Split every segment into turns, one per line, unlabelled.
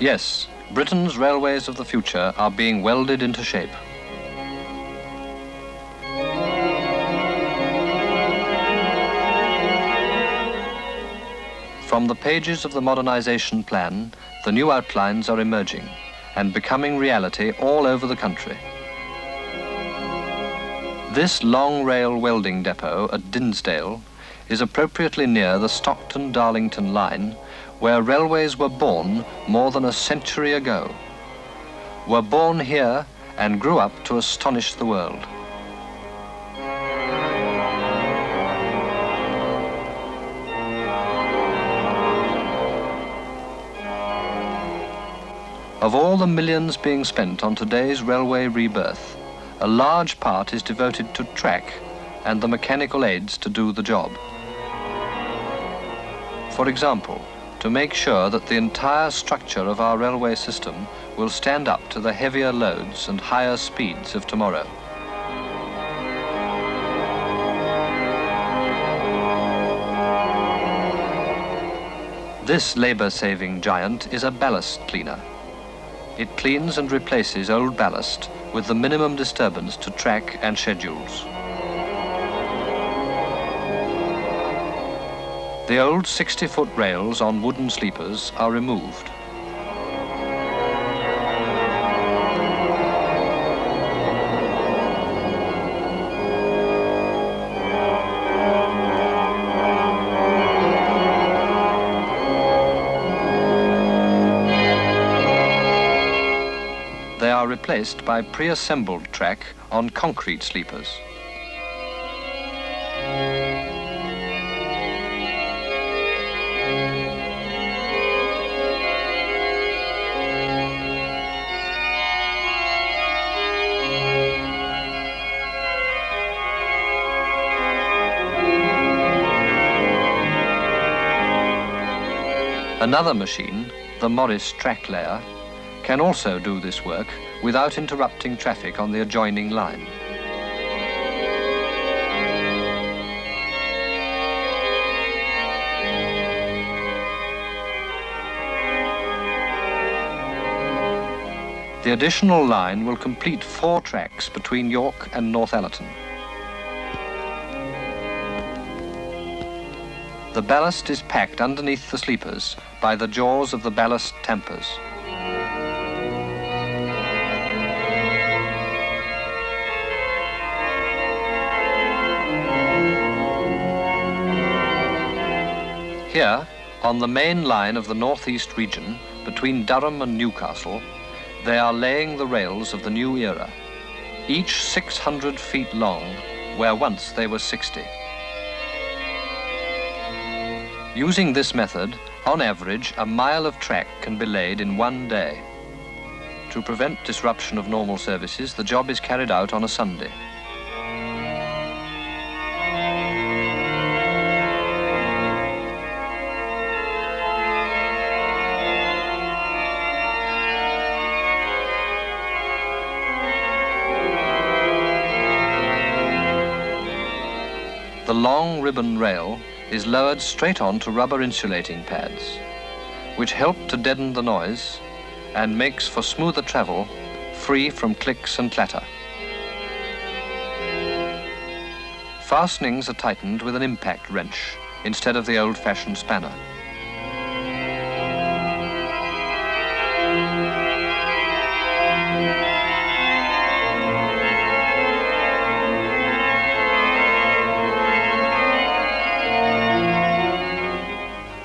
Yes, Britain's railways of the future are being welded into shape. From the pages of the modernisation plan, the new outlines are emerging and becoming reality all over the country. This long rail welding depot at Dinsdale is appropriately near the Stockton-Darlington line, where railways were born more than a century ago, were born here and grew up to astonish the world. Of all the millions being spent on today's railway rebirth, a large part is devoted to track and the mechanical aids to do the job. For example, to make sure that the entire structure of our railway system will stand up to the heavier loads and higher speeds of tomorrow. This labour-saving giant is a ballast cleaner. It cleans and replaces old ballast with the minimum disturbance to track and schedules. The old 60-foot rails on wooden sleepers are removed. They are replaced by pre-assembled track on concrete sleepers. Another machine, the Morris track layer, can also do this work without interrupting traffic on the adjoining line. The additional line will complete 4 tracks between York and Northallerton. The ballast is packed underneath the sleepers by the jaws of the ballast tampers. Here, on the main line of the northeast region, between Durham and Newcastle, they are laying the rails of the new era, each 600 feet long, where once they were 60. Using this method, on average, a mile of track can be laid in one day. To prevent disruption of normal services, the job is carried out on a Sunday. The long ribbon rail is lowered straight on to rubber insulating pads, which help to deaden the noise and makes for smoother travel, free from clicks and clatter. Fastenings are tightened with an impact wrench instead of the old-fashioned spanner.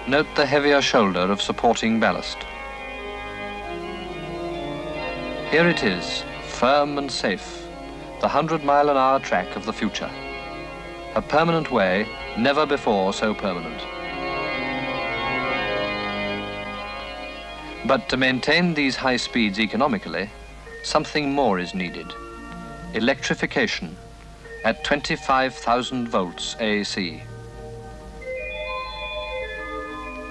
Note the heavier shoulder of supporting ballast. Here it is, firm and safe, the 100-mile-an-hour track of the future. A permanent way, never before so permanent. But to maintain these high speeds economically, something more is needed. Electrification at 25,000 volts AC.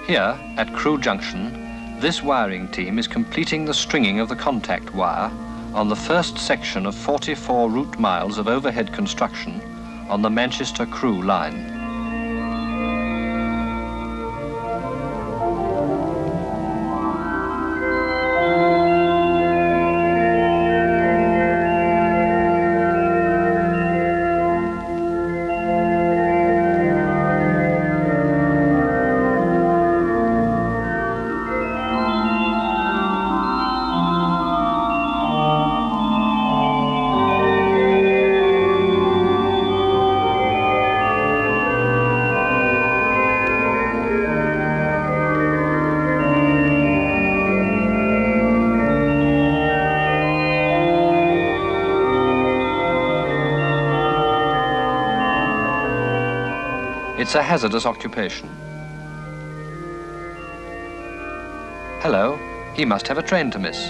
Here, at Crewe Junction, this wiring team is completing the stringing of the contact wire on the first section of 44 route miles of overhead construction on the Manchester-Crewe line. It's a hazardous occupation. Hello, he must have a train to miss.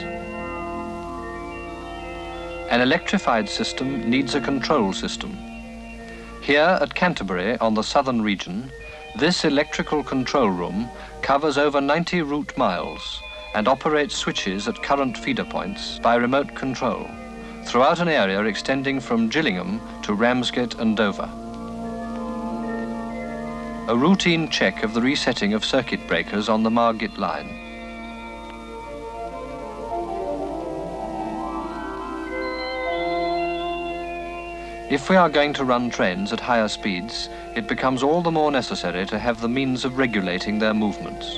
An electrified system needs a control system. Here at Canterbury, on the southern region, this electrical control room covers over 90 route miles and operates switches at current feeder points by remote control throughout an area extending from Gillingham to Ramsgate and Dover. A routine check of the resetting of circuit breakers on the Margate line. If we are going to run trains at higher speeds, it becomes all the more necessary to have the means of regulating their movements.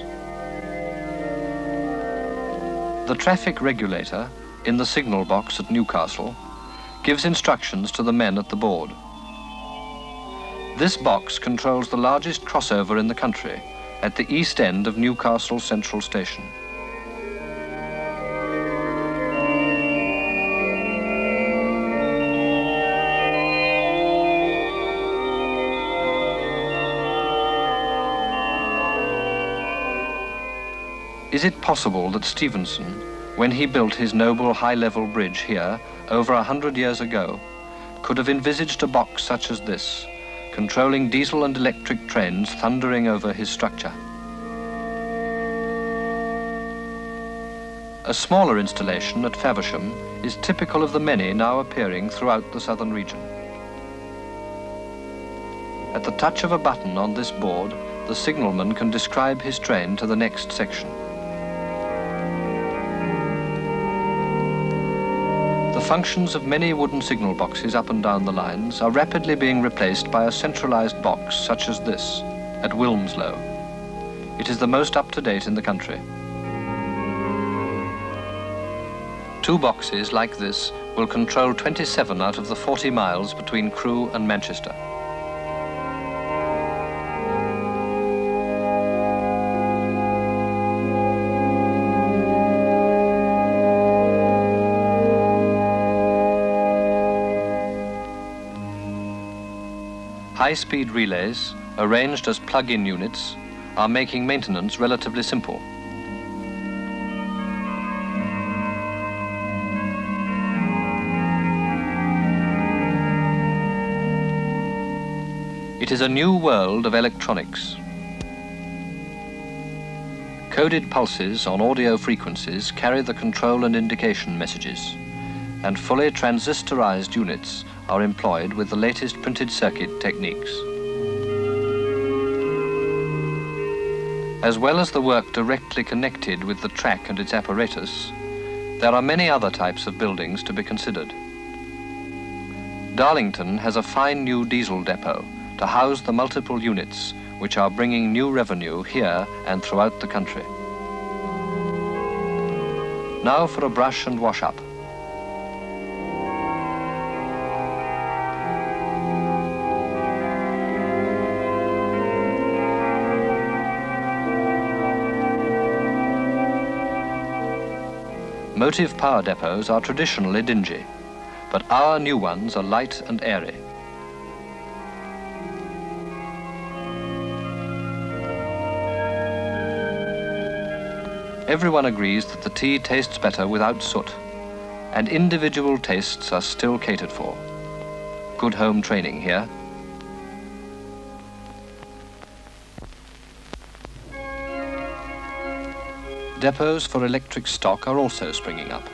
The traffic regulator, in the signal box at Newcastle, gives instructions to the men at the board. This box controls the largest crossover in the country, at the east end of Newcastle Central Station. Is it possible that Stevenson, when he built his noble high-level bridge here over 100 years ago, could have envisaged a box such as this, controlling diesel and electric trains thundering over his structure? A smaller installation at Faversham is typical of the many now appearing throughout the southern region. At the touch of a button on this board, the signalman can describe his train to the next section. The functions of many wooden signal boxes up and down the lines are rapidly being replaced by a centralized box such as this at Wilmslow. It is the most up-to-date in the country. 2 boxes like this will control 27 out of the 40 miles between Crewe and Manchester. High-speed relays, arranged as plug-in units, are making maintenance relatively simple. It is a new world of electronics. Coded pulses on audio frequencies carry the control and indication messages, and fully transistorized units are employed with the latest printed circuit techniques. As well as the work directly connected with the track and its apparatus, there are many other types of buildings to be considered. Darlington has a fine new diesel depot to house the multiple units which are bringing new revenue here and throughout the country. Now for a brush and wash up. Motive power depots are traditionally dingy, but our new ones are light and airy. Everyone agrees that the tea tastes better without soot, and individual tastes are still catered for. Good home training here. Depots for electric stock are also springing up.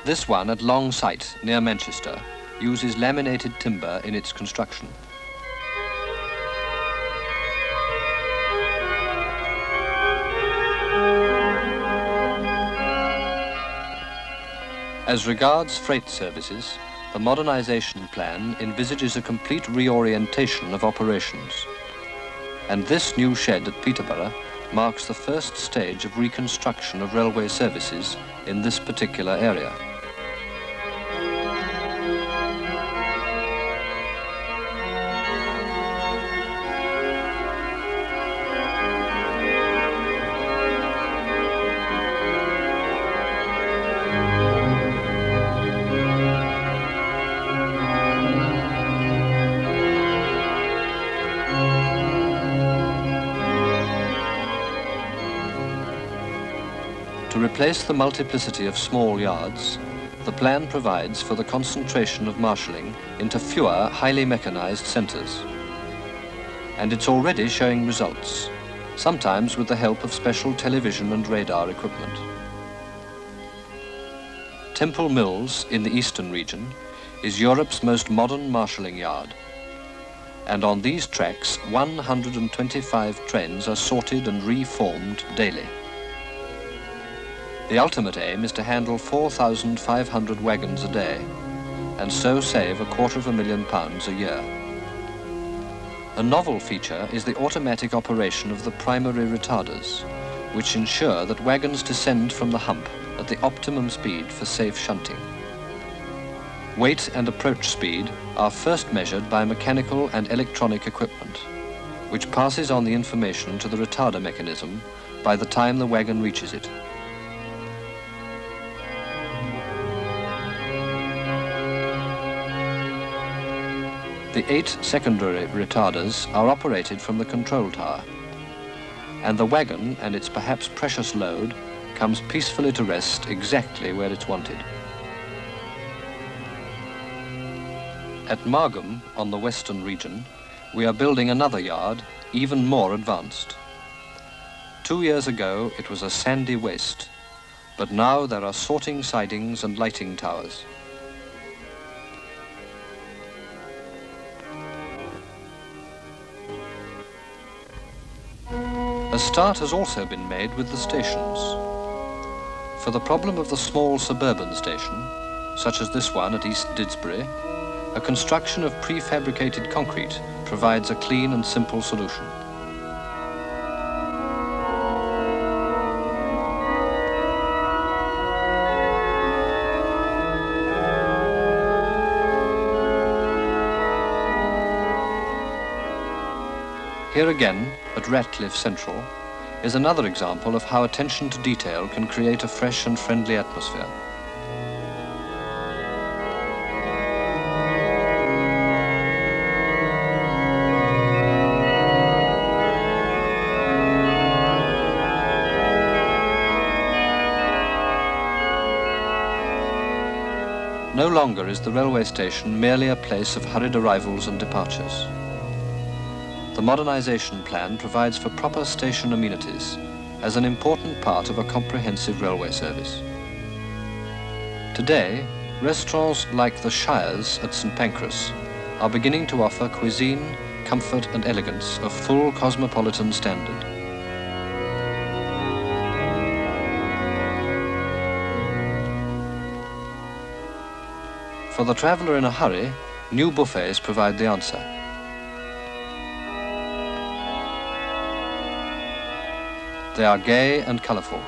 This one at Long Sight, near Manchester, uses laminated timber in its construction. As regards freight services, the modernisation plan envisages a complete reorientation of operations. And this new shed at Peterborough marks the first stage of reconstruction of railway services in this particular area. To replace the multiplicity of small yards, the plan provides for the concentration of marshalling into fewer highly mechanized centers. And it's already showing results, sometimes with the help of special television and radar equipment. Temple Mills in the eastern region is Europe's most modern marshalling yard. And on these tracks, 125 trains are sorted and reformed daily. The ultimate aim is to handle 4,500 wagons a day, and so save £250,000 a year. A novel feature is the automatic operation of the primary retarders, which ensure that wagons descend from the hump at the optimum speed for safe shunting. Weight and approach speed are first measured by mechanical and electronic equipment, which passes on the information to the retarder mechanism by the time the wagon reaches it. The 8 secondary retarders are operated from the control tower, and the wagon and its perhaps precious load comes peacefully to rest exactly where it's wanted. At Margam, on the western region, we are building another yard, even more advanced. 2 years ago, it was a sandy waste, but now there are sorting sidings and lighting towers. A start has also been made with the stations. For the problem of the small suburban station, such as this one at East Didsbury, a construction of prefabricated concrete provides a clean and simple solution. Here again, at Ratcliffe Central, is another example of how attention to detail can create a fresh and friendly atmosphere. No longer is the railway station merely a place of hurried arrivals and departures. The modernisation plan provides for proper station amenities as an important part of a comprehensive railway service. Today, restaurants like the Shires at St Pancras are beginning to offer cuisine, comfort and elegance of full cosmopolitan standard. For the traveller in a hurry, new buffets provide the answer. They are gay and colourful.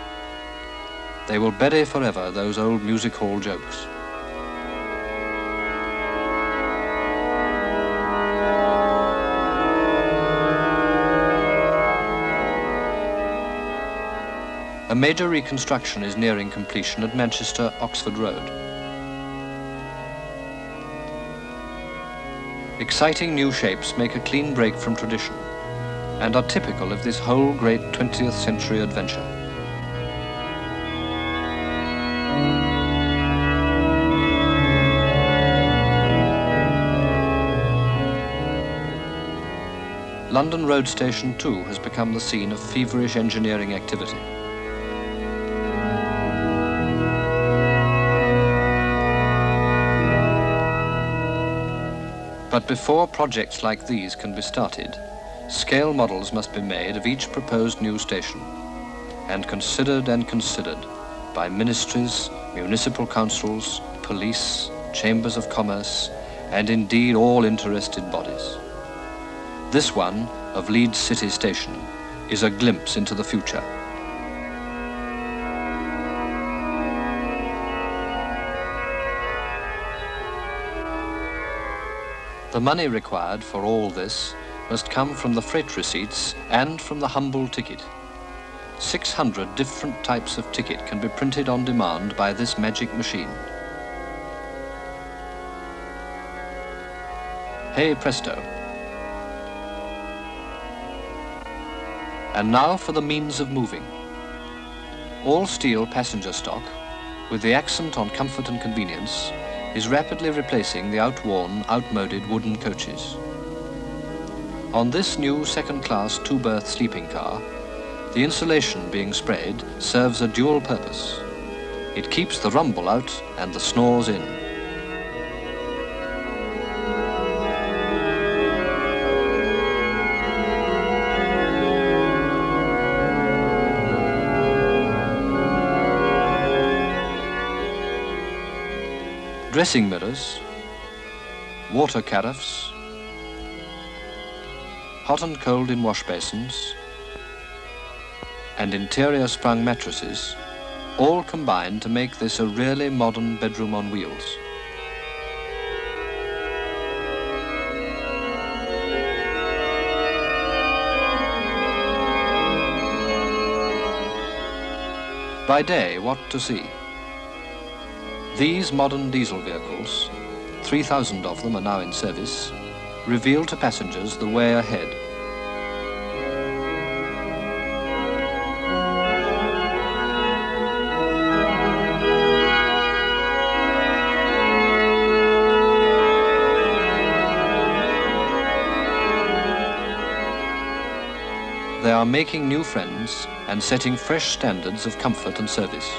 They will bury forever those old music hall jokes. A major reconstruction is nearing completion at Manchester-Oxford Road. Exciting new shapes make a clean break from tradition and are typical of this whole great 20th century adventure. London Road Station too has become the scene of feverish engineering activity. But before projects like these can be started, scale models must be made of each proposed new station and considered by ministries, municipal councils, police, chambers of commerce, and indeed all interested bodies. This one of Leeds City Station is a glimpse into the future. The money required for all this must come from the freight receipts and from the humble ticket. 600 different types of ticket can be printed on demand by this magic machine. Hey presto. And now for the means of moving. All steel passenger stock, with the accent on comfort and convenience, is rapidly replacing the outworn, outmoded wooden coaches. On this new second-class two-berth sleeping car, the insulation being sprayed serves a dual purpose. It keeps the rumble out and the snores in. Dressing mirrors, water carafes, hot and cold in wash basins, and interior sprung mattresses all combine to make this a really modern bedroom on wheels. By day, what to see? These modern diesel vehicles, 3,000 of them are now in service, reveal to passengers the way ahead. They are making new friends and setting fresh standards of comfort and service.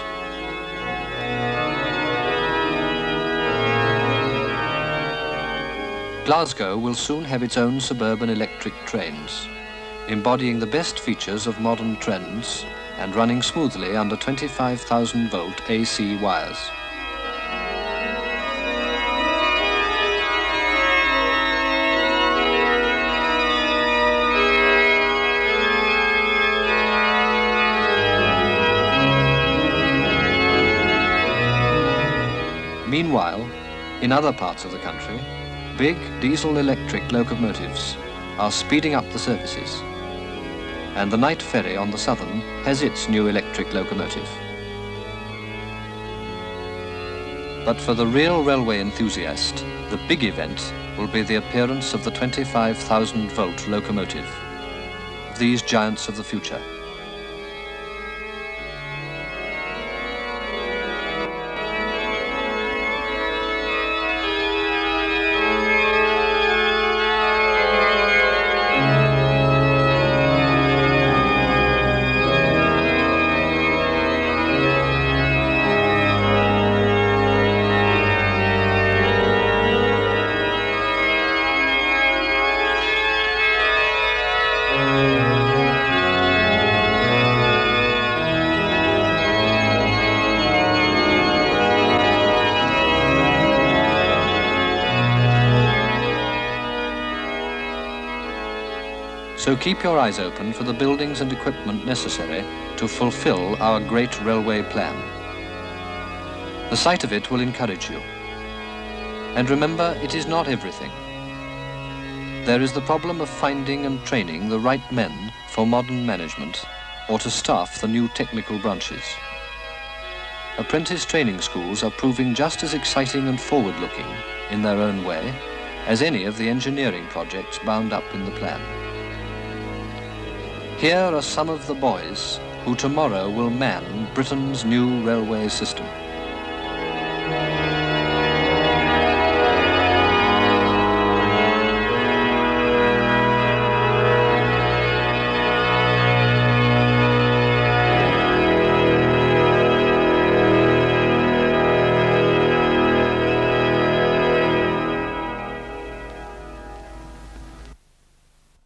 Glasgow will soon have its own suburban electric trains, embodying the best features of modern trends and running smoothly under 25,000-volt AC wires. Meanwhile, in other parts of the country, big diesel-electric locomotives are speeding up the services, and the night ferry on the Southern has its new electric locomotive. But for the real railway enthusiast, the big event will be the appearance of the 25,000-volt locomotive, these giants of the future. So keep your eyes open for the buildings and equipment necessary to fulfill our great railway plan. The sight of it will encourage you. And remember, it is not everything. There is the problem of finding and training the right men for modern management or to staff the new technical branches. Apprentice training schools are proving just as exciting and forward-looking in their own way as any of the engineering projects bound up in the plan. Here are some of the boys who tomorrow will man Britain's new railway system.